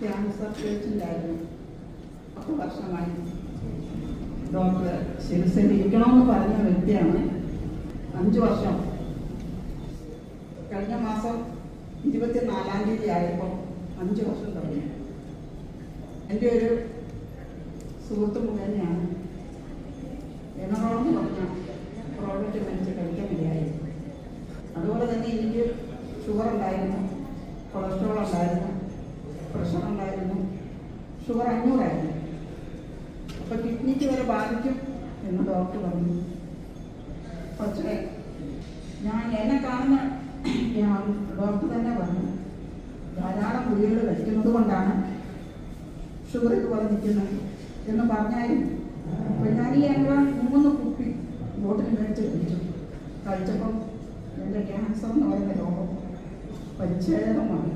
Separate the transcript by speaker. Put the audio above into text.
Speaker 1: Cancer പേഷ്യൻ്റായിരുന്നു. 10 വർഷമായി doctor ചികിത്സയിൽ ഇരിക്കണമെന്ന് പറഞ്ഞ വ്യക്തിയാണ്. 5 വർഷം കഴിഞ്ഞ മാസം 24-ാം തീയതി ആയപ്പോൾ 5 വർഷം തുടങ്ങി. എൻ്റെ ഒരു സുഹൃത്ത് മുഖേനയാണ് എനറോളെന്ന് പറഞ്ഞ പ്രോഡക്റ്റ് മേടിച്ച് കഴിക്കാനിടയായി. അതുപോലെ തന്നെ എനിക്ക് ഷുഗർ ഉണ്ടായിരുന്നു, കൊളസ്ട്രോൾ ഉണ്ടായിരുന്നു, പ്രഷർ ഉണ്ടായിരുന്നു, ഷുഗർ 500 അപ്പോൾ കിഡ്നിക്ക് വരെ ബാധിക്കും എന്ന് ഡോക്ടർ പറഞ്ഞു. പക്ഷേ എന്നെ കാണുന്ന ഡോക്ടർ തന്നെ പറഞ്ഞു, ധാരാളം ഗുളികകൾ കഴിക്കുന്നത് കൊണ്ടാണ് ഷുഗർ ഇതുപോലെ നിൽക്കുന്നത് എന്ന് പറഞ്ഞായിരുന്നു. അപ്പോൾ ഞാൻ ഈ 3 കുപ്പി ബോട്ടിൽ മേടിച്ച് കഴിച്ചപ്പം എൻ്റെ ക്യാൻസർ എന്ന് പറയുന്ന രോഗം പരിച്ഛേദമായി.